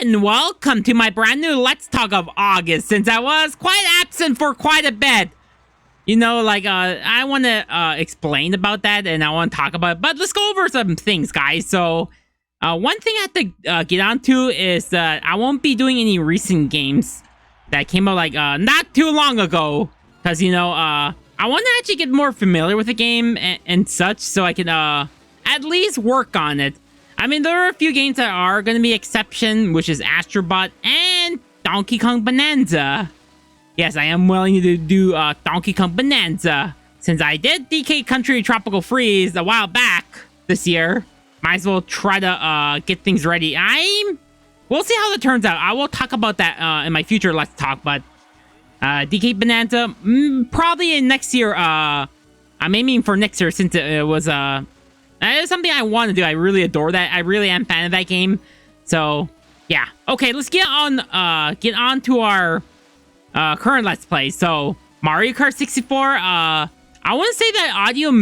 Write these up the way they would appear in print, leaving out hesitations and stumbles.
and welcome to my brand new Let's Talk of August, since I was quite absent for quite a bit. You know, like, I want to explain about that, and I want to talk about it, but let's go over some things, guys. So, one thing I have to get onto is that I won't be doing any recent games that came out, like, not too long ago, because, you know, I want to actually get more familiar with the game and such, so I can, at least work on it. I mean, there are a few games that are going to be exception, which is Astrobot and Donkey Kong Bonanza. Yes, I am willing to do Donkey Kong Bonanza. Since I did DK Country Tropical Freeze a while back this year, might as well try to get things ready. We'll see how that turns out. I will talk about that in my future Let's Talk, but DK Bonanza, probably in next year. I'm aiming for next year since it was that is something I want to do. I really adore that. I really am a fan of that game. So, yeah. Okay, let's get on to our current Let's Play. So, Mario Kart 64. I want to say that audio,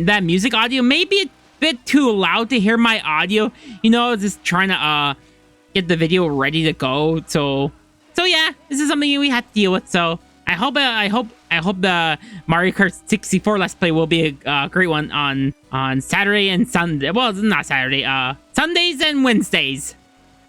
that music audio may be a bit too loud to hear my audio. You know, just trying to get the video ready to go. So yeah, this is something we have to deal with. So, I hope the Mario Kart 64 Let's Play will be a great one on Saturday and Sunday. Well, it's not Saturday. Sundays and Wednesdays.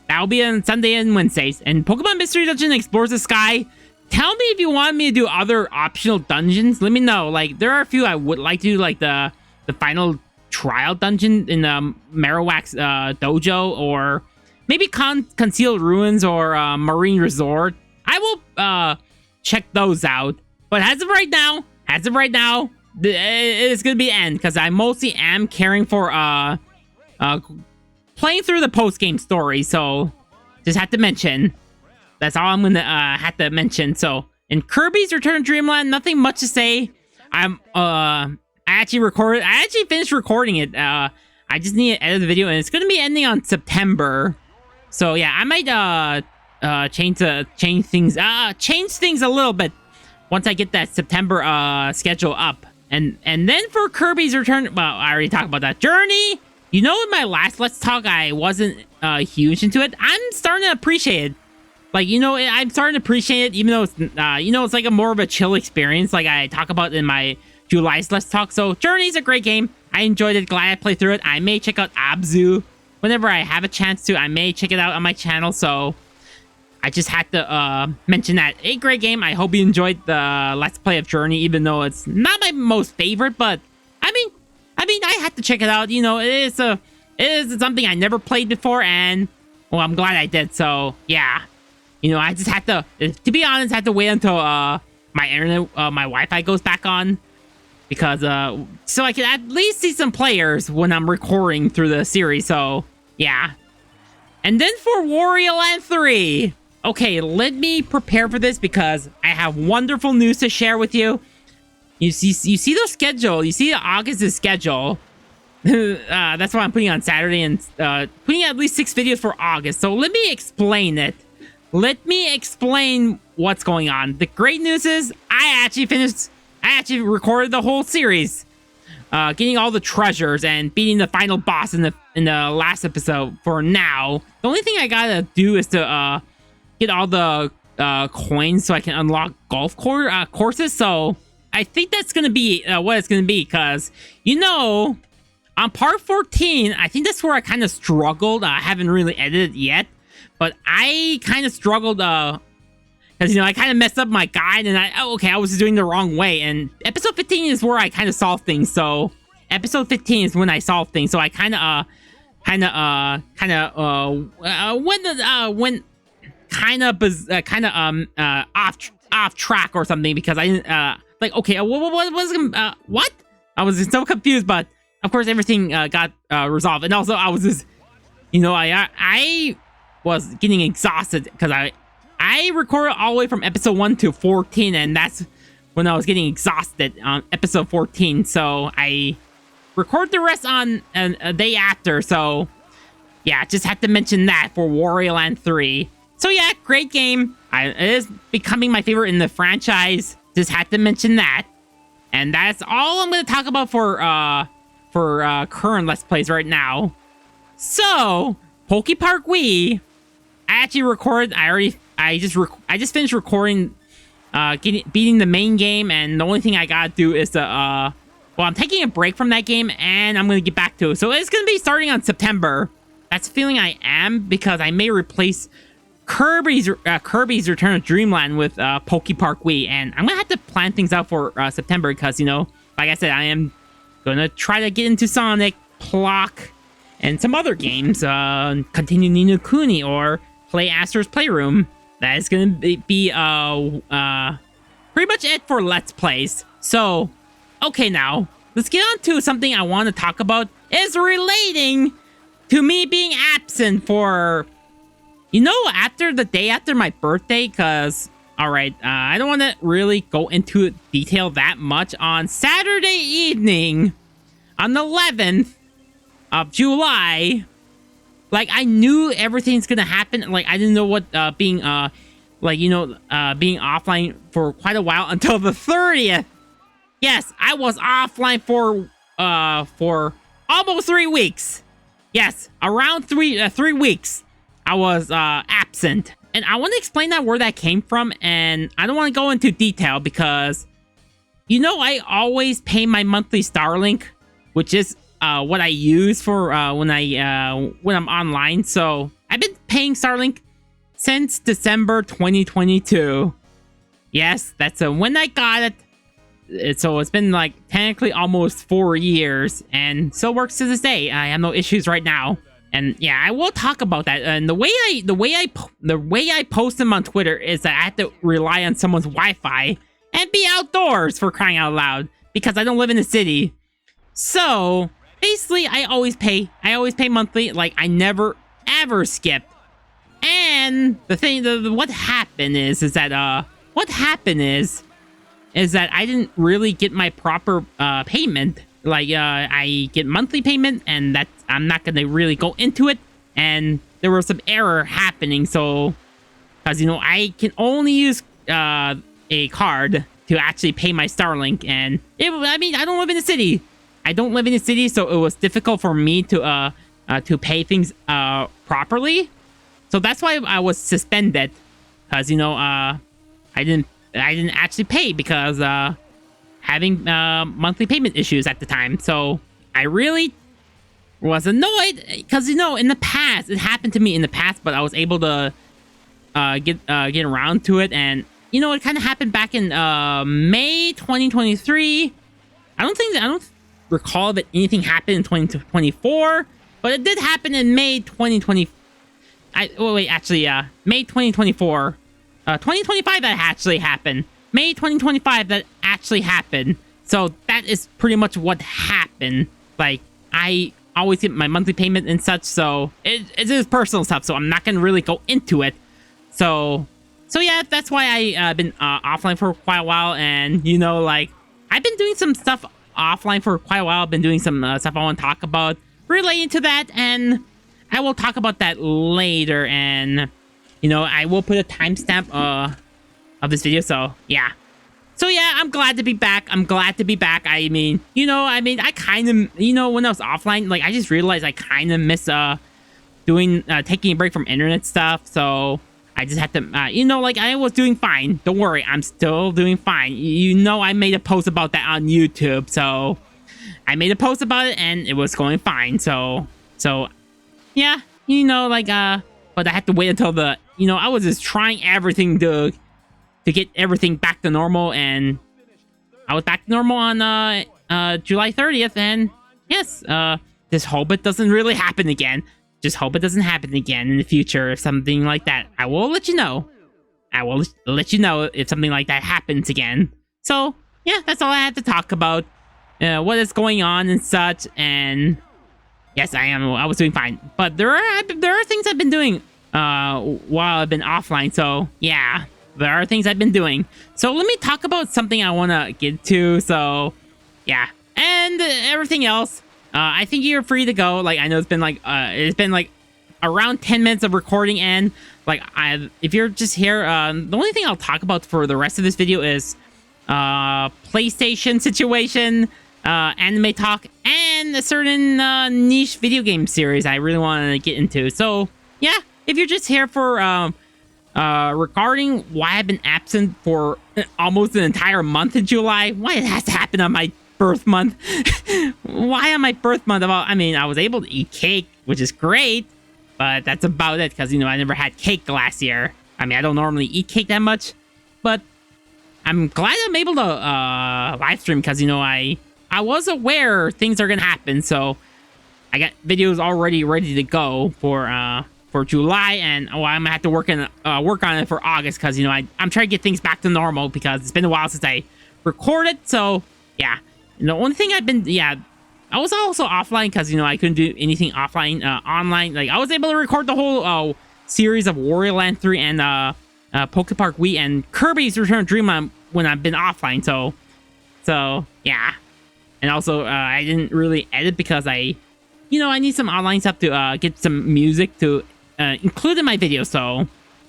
That'll be on Sunday and Wednesdays. And Pokemon Mystery Dungeon Explores the Sky. Tell me if you want me to do other optional dungeons. Let me know. Like, there are a few I would like to do, like the final trial dungeon in the Marowak's dojo, or maybe Concealed Ruins or Marine Resort. I will check those out. But as of right now, it's gonna be end, because I mostly am caring for playing through the post-game story. So just have to mention. That's all I'm gonna have to mention. So in Kirby's Return to Dreamland, nothing much to say. I actually finished recording it. I just need to edit the video, and it's gonna be ending on September. So yeah, I might change things a little bit once I get that September schedule up. And then for Kirby's Return, well, I already talked about that. Journey, you know, in my last Let's Talk, I wasn't huge into it. I'm starting to appreciate it. Like, you know, I'm starting to appreciate it, even though it's, you know, it's like a more of a chill experience, like I talk about in my July's Let's Talk. So Journey's a great game. I enjoyed it. Glad I played through it. I may check out Abzu whenever I have a chance to. I may check it out on my channel. So I just had to mention that. A great game. I hope you enjoyed the Let's Play of Journey, even though it's not my most favorite. But I mean, I had to check it out. You know, it is something I never played before, and well, I'm glad I did. So yeah, you know, I just had to be honest, had to wait until my internet, my Wi-Fi goes back on, because so I can at least see some players when I'm recording through the series. So yeah, and then for Wario Land 3. Okay, let me prepare for this, because I have wonderful news to share with you. You see the schedule. You see the August's schedule. That's why I'm putting on Saturday and putting at least 6 videos for August. So let me explain it. Let me explain what's going on. The great news is I actually recorded the whole series, getting all the treasures and beating the final boss in the last episode. For now, the only thing I gotta do is to get all the coins so I can unlock golf courses. So I think that's gonna be what it's gonna be, because, you know, on part 14, I think that's where I kind of struggled. I haven't really edited yet, but I kind of struggled because, you know, I kind of messed up my guide, and I was doing the wrong way. And episode 15 is where I kind of solved things. So episode 15 is when I solved things. So I kind of went off track or something, because I didn't like, okay, what? I was just so confused, but of course everything got resolved. And also I was just, you know, I was getting exhausted, because I recorded all the way from episode 1 to 14, and that's when I was getting exhausted on episode 14. So I recorded the rest on a day after. So yeah, just had to mention that for Wario Land 3. So yeah, great game. It is becoming my favorite in the franchise. Just had to mention that. And that's all I'm going to talk about for current Let's Plays right now. So, Poke Park Wii, I actually recorded. I just finished recording, beating the main game, and the only thing I gotta do is well, I'm taking a break from that game, and I'm gonna get back to it. So it's gonna be starting on September. That's the feeling I am, because I may replace Kirby's Return to Dreamland with Poke Park Wii, and I'm gonna have to plan things out for September, because, you know, like I said, I am gonna try to get into Sonic, Plock, and some other games, continue Ni no Kuni, or play Astro's Playroom. That is gonna be pretty much it for Let's Plays. So, okay, now let's get on to something I want to talk about, is relating to me being absent for, you know, after the day after my birthday, because, alright, I don't want to really go into detail that much. On Saturday evening, on the 11th of July, like, I knew everything's gonna happen. Like, I didn't know what being offline for quite a while until the 30th. Yes, I was offline for almost 3 weeks. Yes, around 3 weeks I was absent. And I want to explain where that came from, and I don't want to go into detail because, you know, I always pay my monthly Starlink, which is what I use for when I'm online. So I've been paying Starlink since December 2022. Yes, that's when I got it. So it's been like technically almost 4 years, and still works to this day. I have no issues right now, and yeah, I will talk about that. And the way I post them on Twitter is that I have to rely on someone's Wi-Fi and be outdoors, for crying out loud, because I don't live in the city. So basically, I always pay monthly. Like, I never ever skip. And what happened is that I didn't really get my proper payment. Like, I get monthly payment, and that I'm not gonna really go into it. And there was some error happening, so, because, you know, I can only use a card to actually pay my Starlink, and I mean, I don't live in the city. So it was difficult for me to pay things properly. So that's why I was suspended, because, you know, I didn't actually pay because having monthly payment issues at the time. So I really was annoyed because, you know, in the past, it happened to me in the past, but I was able to get around to it. And, you know, it kind of happened back in May 2023. I don't recall that anything happened in 2024, but it did happen in May 2020. May 2024. 2025 that actually happened. May 2025 that actually happened. So that is pretty much what happened. Like, I always get my monthly payment and such, so it is personal stuff, so I'm not gonna really go into it. So yeah, that's why I've been offline for quite a while. And, you know, like, I've been doing some stuff offline for quite a while. I've been doing some stuff I want to talk about relating to that, and I will talk about that later. And, you know, I will put a timestamp of this video. So yeah, I'm glad to be back. I mean, I kind of, you know, when I was offline, like, I just realized I kind of miss taking a break from internet stuff. So I just had to, you know, like, I was doing fine. Don't worry, I'm still doing fine. You know, I made a post about that on YouTube. So I made a post about it, and it was going fine. So yeah, you know, like, but I had to wait until I was just trying everything to get everything back to normal, and I was back to normal on July 30th, and yes, just hope it doesn't really happen again. Just hope it doesn't happen again in the future. If something like that, I will let you know. I will let you know if something like that happens again. So yeah, that's all I have to talk about. What is going on and such, and yes, I was doing fine, but there are things I've been doing while I've been offline. So yeah, there are things I've been doing. So let me talk about something I want to get to. So yeah, and everything else, I think you're free to go. Like, I know it's been like around 10 minutes of recording, and like, if you're just here, the only thing I'll talk about for the rest of this video is PlayStation situation, anime talk, and a certain niche video game series I really want to get into. So yeah, if you're just here for regarding why I've been absent for almost an entire month in July, why it has to happen on my birth month. Why on my birth month? Well, I mean, I was able to eat cake, which is great, but that's about it because, you know, I never had cake last year. I mean, I don't normally eat cake that much, but I'm glad I'm able to live stream because, you know, I was aware things are gonna happen, so I got videos already ready to go for July, and I'm gonna have to work on it for August because, you know, I'm trying to get things back to normal because it's been a while since I recorded. So yeah, and the only thing I've been I was also offline because, you know, I couldn't do anything offline online. Like I was able to record the whole series of Wario Land 3 and Poke Park Wii and Kirby's Return to Dreamland when I've been offline. So yeah, and also I didn't really edit because I need some online stuff to get some music to include in my video. So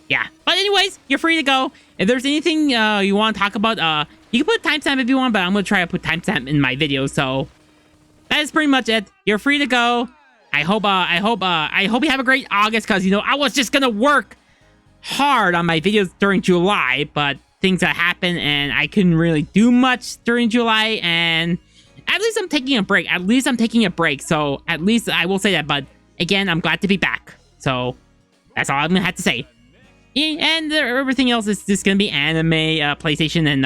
yeah, but anyways, you're free to go. If there's anything you want to talk about, you can put timestamp if you want, but I'm gonna try to put timestamp in my video. So that is pretty much it. You're free to go. I hope you have a great August because, you know, I was just gonna work hard on my videos during July, but things that happened and I couldn't really do much during July, and at least I'm taking a break. So at least I will say that. But again, I'm glad to be back. So that's all I'm gonna have to say. And everything else is just gonna be anime, PlayStation, and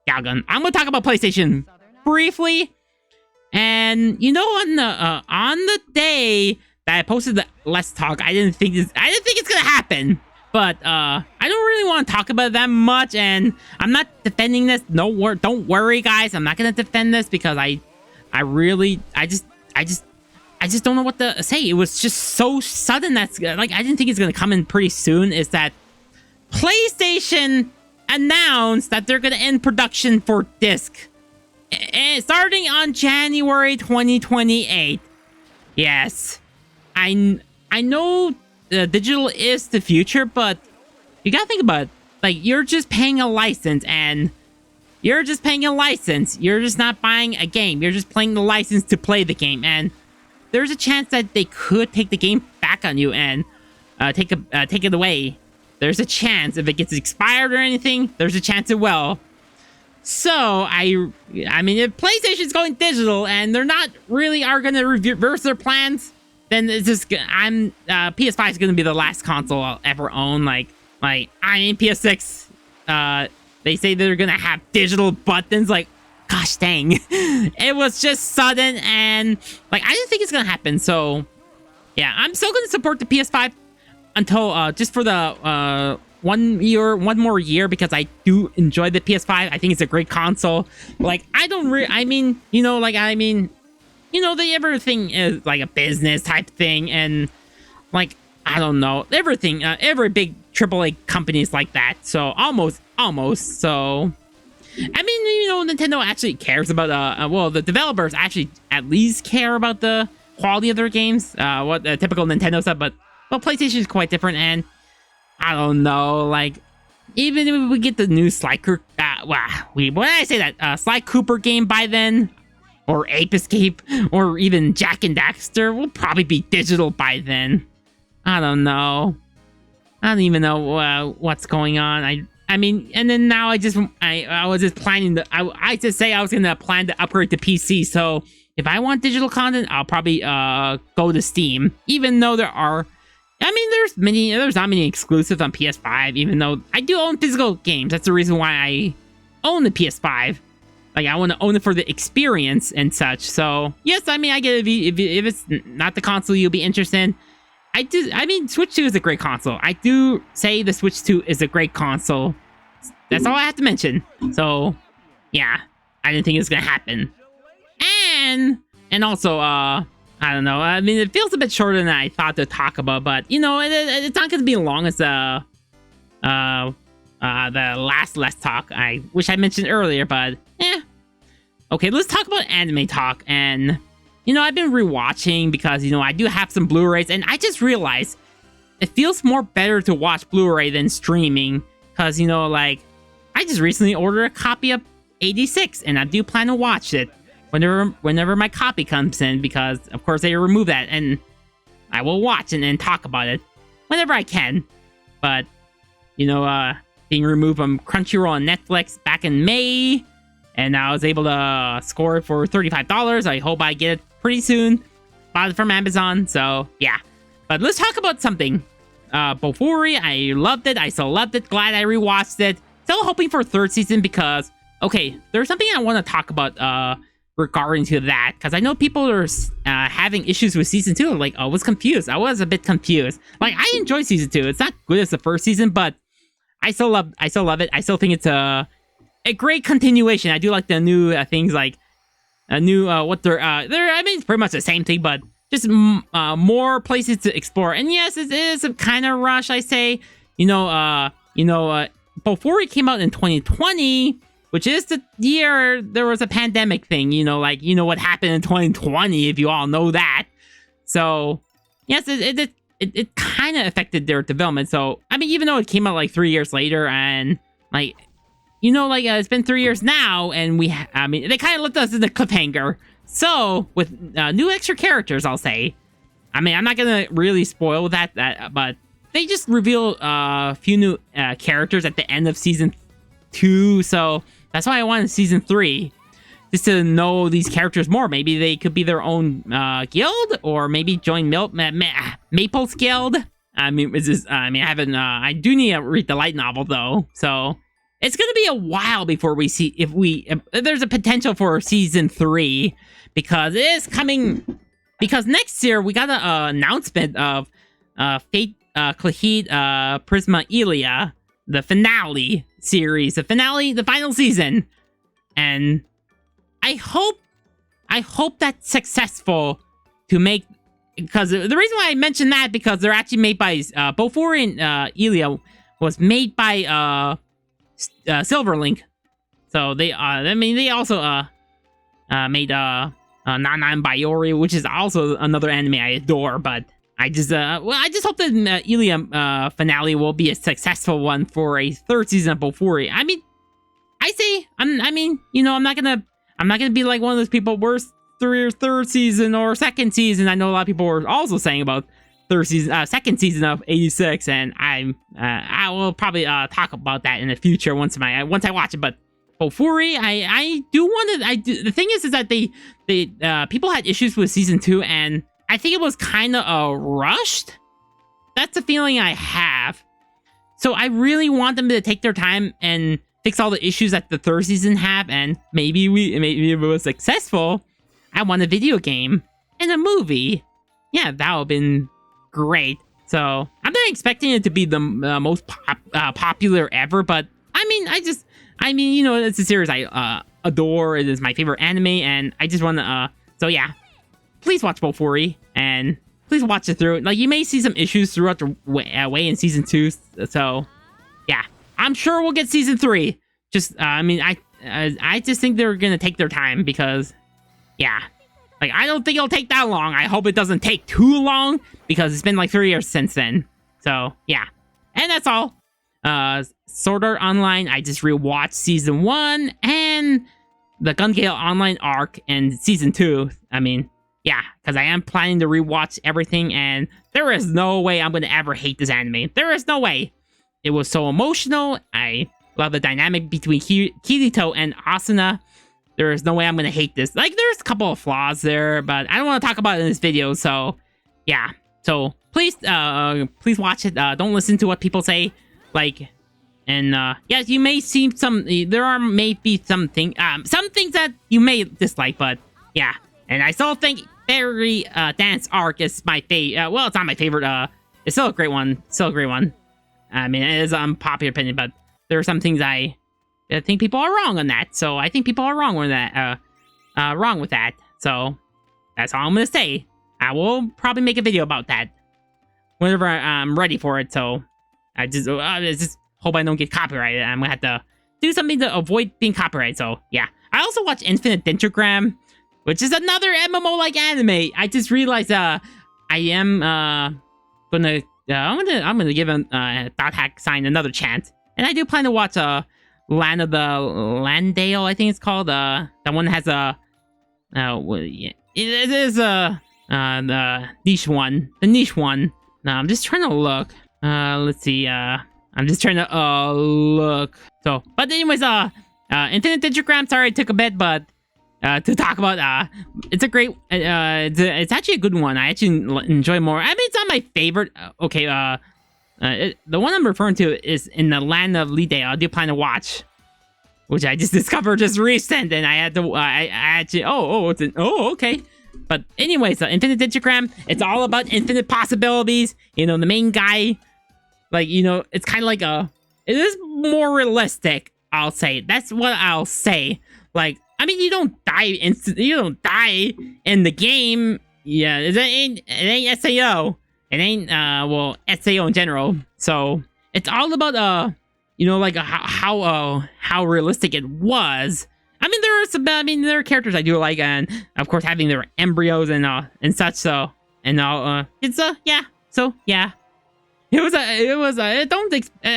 Galgun. I'm gonna talk about PlayStation briefly. And you know, on the day that I posted the Let's Talk, I didn't think it's gonna happen. But I don't really want to talk about it that much, and I'm not defending this. Don't worry, guys. I'm not gonna defend this because I just don't know what to say. It was just so sudden that's like I didn't think it's gonna come in pretty soon. Is that PlayStation announced that they're gonna end production for disc, starting on January 2028. Yes, I know. Digital is the future, but you gotta think about it. Like, you're just paying a license, and you're just not buying a game. You're just playing the license to play the game, and there's a chance that they could take the game back on you and take it away. There's a chance if it gets expired or anything. There's a chance it will. So I mean, if PlayStation's going digital and they're not really are gonna reverse their plans, then it's just PS5 is gonna be the last console I'll ever own. Like I mean, PS6. They say they're gonna have digital buttons. Like, gosh dang, it was just sudden, and like I didn't think it's gonna happen. So yeah, I'm still gonna support the PS5 until just for the one more year because I do enjoy the PS5. I think it's a great console. Like everything is like a business type thing, and like I don't know, everything. Every big AAA company is like that. So almost. So I mean, you know, Nintendo actually cares about well, the developers actually at least care about the quality of their games. What typical Nintendo stuff, but well, PlayStation is quite different, and I don't know, like even if we get the new Sly Cooper, Sly Cooper game by then, or Ape Escape, or even Jack and Daxter will probably be digital by then. I don't know. I don't even know what's going on. I mean, and then now I was just planning to, I just say I was gonna plan to upgrade to PC. So if I want digital content, I'll probably go to Steam. Even though there's not many exclusives on PS5. Even though I do own physical games, that's the reason why I own the PS5. Like, I want to own it for the experience and such. So yes, I mean, I get it. If it's not the console you'll be interested in. I mean, Switch 2 is a great console. I do say the Switch 2 is a great console. That's all I have to mention. So, yeah, I didn't think it was gonna happen. And also, I don't know. I mean, it feels a bit shorter than I thought to talk about, but you know, it's not gonna be as long as the last Let's Talk, which I mentioned earlier. But okay, let's talk about anime talk. And you know, I've been rewatching because, you know, I do have some Blu-rays, and I just realized it feels more better to watch Blu-ray than streaming because, you know, like, I just recently ordered a copy of 86, and I do plan to watch it whenever my copy comes in because, of course, they remove that, and I will watch and talk about it. whenever I can. But, you know, being removed from Crunchyroll and Netflix back in May, and I was able to score it for $35. I hope I get it pretty soon. Bought it from Amazon, so yeah. But let's talk about something. Bofuri, I loved it. I still loved it. Glad I rewatched it. Still hoping for a third season because, okay, there's something I want to talk about regarding to that. Because I know people are having issues with season 2. Like, I was confused. I was a bit confused. Like, I enjoy season 2. It's not good as the first season, but I still love it. I still think it's a great continuation. I do like the new things, like a new what they're I mean, it's pretty much the same thing, but just more places to explore. And yes, it is a kind of rush, I say. Before it came out in 2020, which is the year there was a pandemic thing, like what happened in 2020, if you all know that. So yes, it kind of affected their development. So I mean, even though it came out like 3 years later, and like it's been 3 years now, and they kind of left us in the cliffhanger. So, with new extra characters, I'll say. I mean, I'm not going to really spoil that, but they just reveal a few new characters at the end of Season 2, so that's why I wanted Season 3. Just to know these characters more. Maybe they could be their own guild, or maybe join Maple's Guild. I do need to read the light novel, though, so it's going to be a while before we see if there's a potential for Season 3, because it is coming. Because next year we got an announcement of Fate Klahid Prisma Ilia, the finale series, the final season, and I hope that's successful to make. Because the reason why I mentioned that, because they're actually made by Bofuri and Ilia was made by Silverlink, so they also made Nana and Bayori, which is also another anime I adore. But I just hope that Ilia finale will be a successful one for a third season of Bofuri. I mean, I'm not gonna be like one of those people worst third season or second season. I know a lot of people were also saying about second season of 86, and I will probably talk about that in the future once I watch it. But Bofuri, I do want to. The thing is that they people had issues with season 2, and I think it was kind of rushed. That's the feeling I have. So I really want them to take their time and fix all the issues that the third season have, and maybe if it was successful, I want a video game and a movie. Yeah, that would have been great. So I'm not expecting it to be the most popular ever, but I mean, it's a series I adore. It is my favorite anime, and I just want to. So yeah, please watch Bofuri and please watch it through. Like, you may see some issues throughout the way in season 2. So yeah, I'm sure we'll get season 3. Just I just think they're gonna take their time, because yeah. Like, I don't think it'll take that long. I hope it doesn't take too long, because it's been like 3 years since then. So, yeah. And that's all. Sword Art Online, I just rewatched Season 1 and the Gun Gale Online arc and Season 2. I mean, yeah, because I am planning to rewatch everything, and there is no way I'm going to ever hate this anime. There is no way. It was so emotional. I love the dynamic between Kirito and Asuna. There is no way I'm going to hate this. Like, there's a couple of flaws there, but I don't want to talk about it in this video, so yeah. So, please watch it. Don't listen to what people say. Like, and, yes, you may see there may be some things that you may dislike, but yeah. And I still think Fairy Dance Arc is my favorite. Well, it's not my favorite. It's still a great one. I mean, it is unpopular opinion, but there are some things I think people are wrong on that. So I think people are wrong with that. Wrong with that. So that's all I'm gonna say. I will probably make a video about that whenever I'm ready for it. So I just hope I don't get copyrighted. I'm gonna have to do something to avoid being copyrighted. So yeah. I also watch Infinite Dendrogram, which is another MMO-like anime. I just realized I'm gonna give Dot Hack Sign another chance, and I do plan to watch Land of the Landale, I think it's called. That one has it is the niche one. No, I'm just trying to look. Let's see. I'm just trying to look. So, but anyways, Infinite Digigram. Sorry, it took a bit, but to talk about, it's a great. It's actually a good one. I actually enjoy more. I mean, it's not my favorite. Okay. The one I'm referring to is In the Land of Lide. I do plan to watch, which I just discovered just recent, and I had to. I actually. Okay. But anyways, Infinite Digigram, it's all about infinite possibilities. You know, the main guy, like, you know, it's kind of like it is more realistic, I'll say. That's what I'll say. Like, I mean, you don't die in the game. Yeah, it ain't SAO. It ain't, well, SAO in general. So, it's all about, you know, like, how realistic it was. I mean, there are characters I do like, and of course having their embryos and such. So, and it's yeah. So yeah, I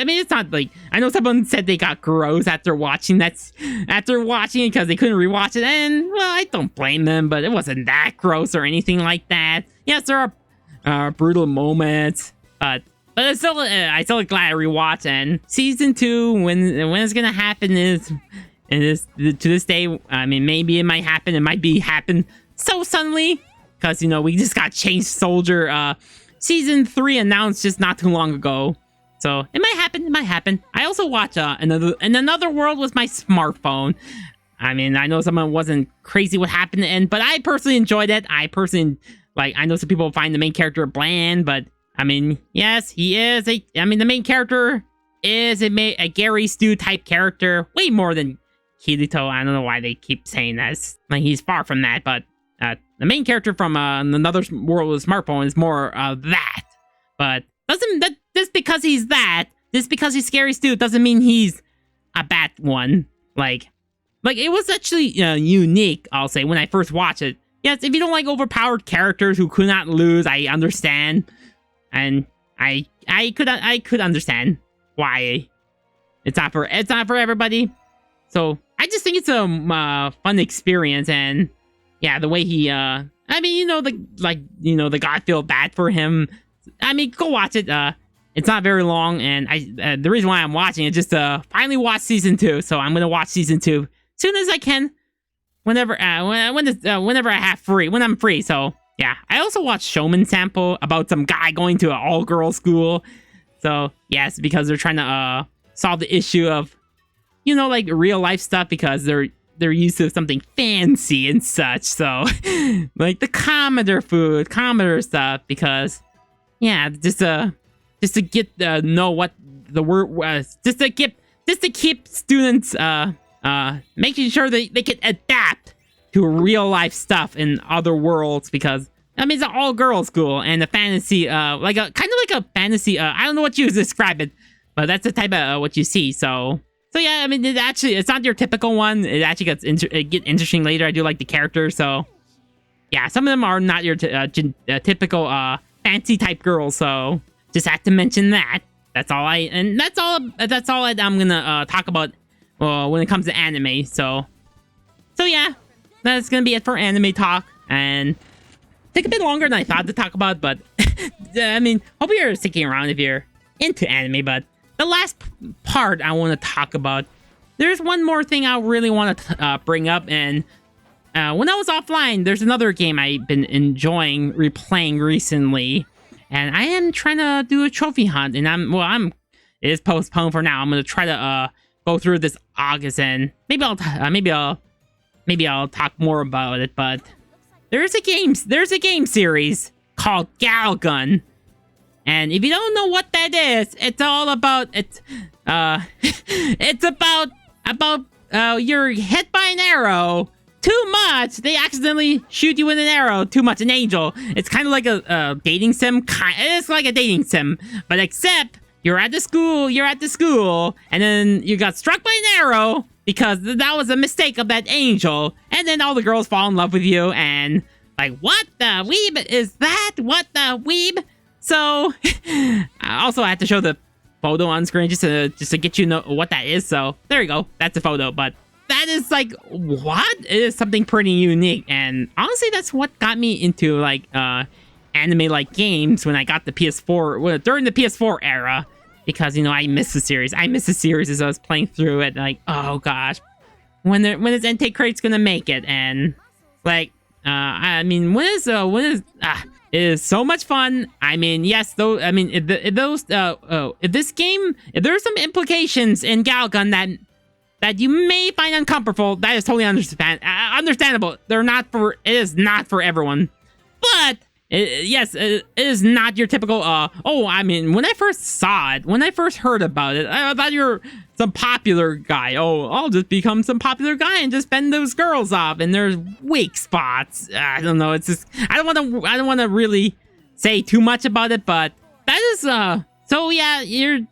mean, it's not like, I know someone said they got gross after watching it because they couldn't rewatch it, and well, I don't blame them, but it wasn't that gross or anything like that. Yes, there are brutal moments, but I still glad I rewatched. And season 2, when it's gonna happen is. And to this day, I mean, maybe it might happen. It might happen so suddenly, because, you know, we just got Changed Soldier season 3 announced just not too long ago. So it might happen. It might happen. I also watch Another World with my smartphone. I mean, I know someone wasn't crazy what happened to end, but I personally enjoyed it. I know some people find the main character bland, but I mean, yes, he is the main character is a Gary Stu type character, way more than Kirito. I don't know why they keep saying that. Like, he's far from that, but the main character from Another World with Smartphone is more of that. But just because he's Scary Stu doesn't mean he's a bad one. Like it was actually unique, I'll say, when I first watched it. Yes, if you don't like overpowered characters who could not lose, I understand, and I could understand why it's not for everybody. So I just think it's a fun experience, and yeah, the way he I mean, the guy feel bad for him. I mean, go watch it. It's not very long, and the reason why I'm watching it just finally watch season 2. So I'm gonna watch season 2 soon as I can, whenever when I'm free. So yeah, I also watched Showman Sample about some guy going to an all-girl school. So yes, because they're trying to solve the issue of, you know, like real life stuff, because they're used to something fancy and such. So like the Commodore stuff, because yeah, just to get know what the word was, just to keep students making sure they can adapt to real life stuff in other worlds, because I mean, it's an all-girls school, and a fantasy, kind of like a fantasy, I don't know what you describe it, but that's the type of what you see. So yeah, I mean, it's not your typical one. It actually get interesting later. I do like the characters, so yeah, some of them are not your typical fancy type girls. So just have to mention that. That's all I'm gonna talk about when it comes to anime. So yeah, that's gonna be it for anime talk, and take a bit longer than I thought to talk about, but I mean, hope you're sticking around if you're into anime. But the last part I want to talk about, there's one more thing I really want to bring up, and when I was offline, there's another game I've been enjoying replaying recently, and I am trying to do a trophy hunt, and it is postponed for now. I'm gonna try to go through this August, and maybe I'll talk more about it. But there's a game series called Galgun. And if you don't know what that is, it's all about it's about you're hit by an arrow too much. They accidentally shoot you with an arrow too much. An angel. It's kind of like a dating sim. It's like a dating sim, but except you're at the school, and then you got struck by an arrow because that was a mistake of that angel, and then all the girls fall in love with you, and like, what the weeb is that? What the weeb? So, I also had to show the photo on screen just to get you know what that is. So, there you go. That's a photo. But that is like, what? It is something pretty unique. And honestly, that's what got me into like anime-like games when I got the PS4, during the PS4 era, because, you know, I miss the series. I miss the series as I was playing through it, like, oh gosh, when is Inti Creates gonna make it? And like, I mean, it is so much fun. I mean, yes, though, I mean, if this game, if there's some implications in Galgun that you may find uncomfortable, that is totally understandable. It is not for everyone, but yes, it is not your typical, I mean, when I first saw it, when I first heard about it, I thought you were some popular guy. Oh, I'll just become some popular guy and just bend those girls off, and there's weak spots. I don't know, it's just, I don't want to really say too much about it, but that is, so yeah, you're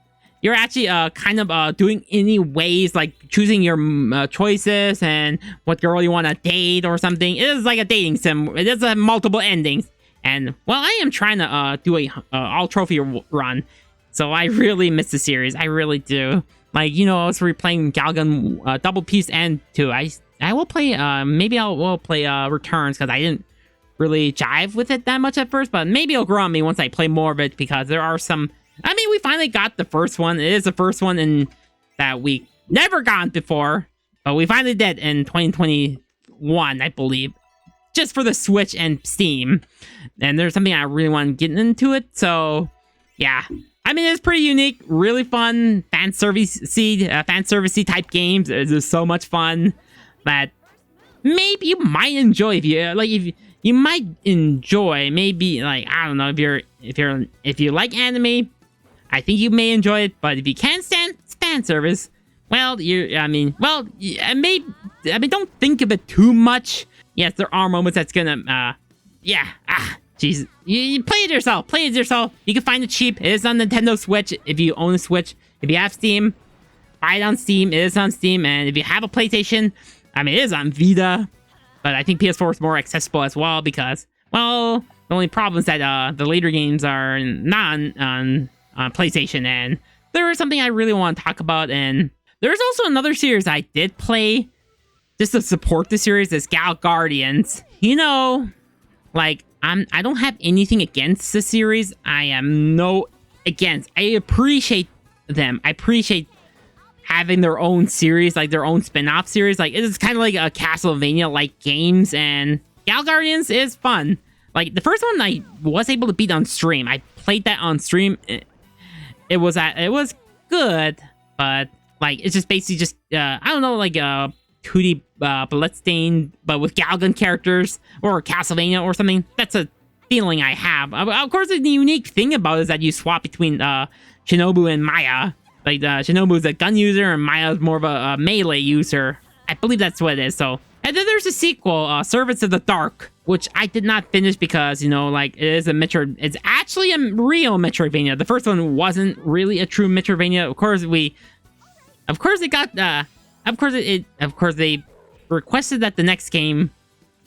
actually kind of doing any ways, like choosing your choices and what girl you want to date or something. It is like a dating sim. It does have multiple endings. And, well, I am trying to do a all trophy run, so I really miss the series. I really do. Like, you know, I was replaying Galgun Double Piece and 2. I will play, maybe will play Returns, because I didn't really jive with it that much at first, but maybe it'll grow on me once I play more of it, because there are some, I mean, we finally got the first one. It is the first one in that we never got before, but we finally did in 2021, I believe. Just for the Switch and Steam. And there's something I really want to get into it, so yeah. I mean, it's pretty unique, really fun, fan servicey type games. It's just so much fun that maybe you might enjoy if you might enjoy, maybe, like, I don't know, if you like anime, I think you may enjoy it, but if you can't stand fan service, well, don't think of it too much. Yes, there are moments that's gonna, jeez. You play it yourself. You can find it cheap. It is on Nintendo Switch if you own a Switch. If you have Steam, buy it on Steam. It is on Steam. And if you have a PlayStation, I mean, it is on Vita. But I think PS4 is more accessible as well because, well, the only problem is that the later games are not on PlayStation. And there is something I really want to talk about. And there's also another series I did play just to support the series, is Gal Guardians. You know, like, I don't have anything against the series. I am no against. I appreciate them. I appreciate having their own series, like their own spin-off series. Like, it's kind of like a Castlevania-like games, and Gal Guardians is fun. Like, the first one I was able to beat on stream. I played that on stream. It was good, but like, it's just basically just I don't know, like 2D Bloodstained, but with Galgun characters, or Castlevania or something. That's a feeling I have. Of course, the unique thing about it is that you swap between Shinobu and Maya. Like, Shinobu is a gun user and Maya is more of a melee user. I believe that's what it is. So, and then there's a sequel, Servants of the Dark, which I did not finish because, you know, like, it's actually a real Metroidvania. The first one wasn't really a true Metroidvania. Of course they requested that the next game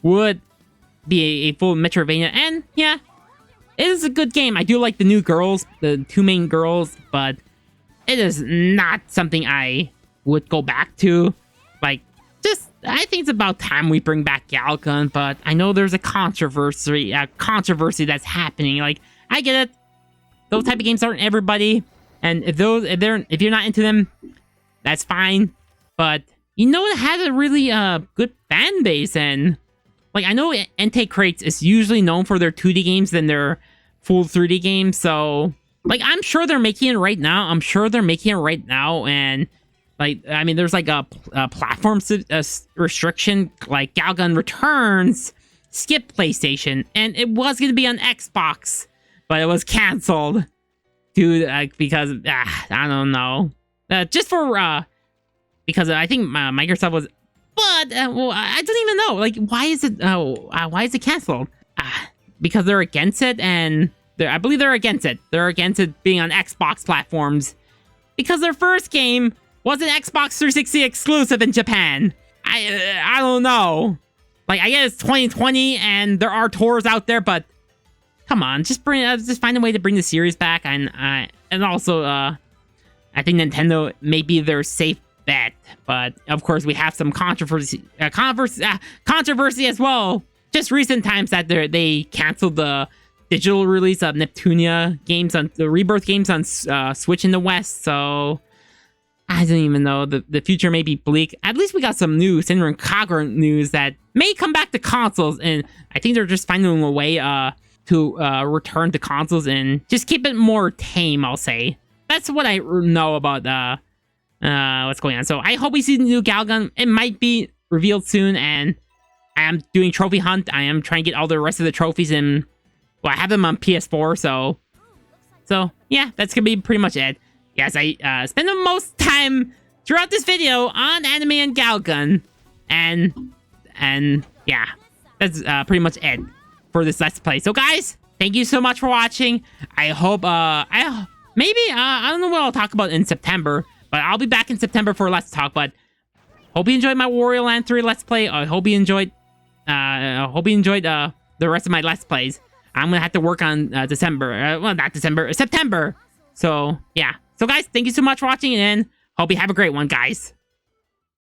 would be a full Metroidvania, and yeah, it is a good game. I do like the new girls, the two main girls, but it is not something I would go back to. Like, just, I think it's about time we bring back Galgun, but I know there's a controversy that's happening. Like, I get it. Those type of games aren't everybody, and if you're not into them, that's fine. But you know, it has a really good fan base, and like, I know Inti Creates is usually known for their 2D games than their full 3D games. So, like, I'm sure they're making it right now. And like, I mean, there's like a platform restriction, like Galgun Returns skipped PlayStation, and it was going to be on Xbox, but it was canceled because I don't know, just for because I think Microsoft was, but well, I don't even know, like, why is it canceled? Because they're against it, and I believe they're against it. They're against it being on Xbox platforms because their first game was an Xbox 360 exclusive in Japan. I don't know. Like, I guess it's 2020 and there are tours out there, but come on, just find a way to bring the series back. And also, I think Nintendo may be their safe bet, but of course we have some controversy as well. Just recent times that they canceled the digital release of Neptunia games on the Rebirth games on Switch in the West. So I don't even know. The future may be bleak. At least we got some news, Senran Kagura news that may come back to consoles, and I think they're just finding a way to return to consoles and just keep it more tame, I'll say. That's what I know about what's going on. So I hope we see the new Galgun. It might be revealed soon, and I am doing trophy hunt. I am trying to get all the rest of the trophies in. Well, I have them on PS4, so yeah, that's gonna be pretty much it. Yes, I spend the most time throughout this video on anime and Galgun, and yeah, that's pretty much it for this Let's Play. So guys, thank you so much for watching. I hope I don't know what I'll talk about in September, but I'll be back in September for Let's Talk. But hope you enjoyed my Wario Land 3 Let's Play. I hope you enjoyed the rest of my Let's Plays. I'm gonna have to work on September. So yeah. So guys, thank you so much for watching, and hope you have a great one, guys.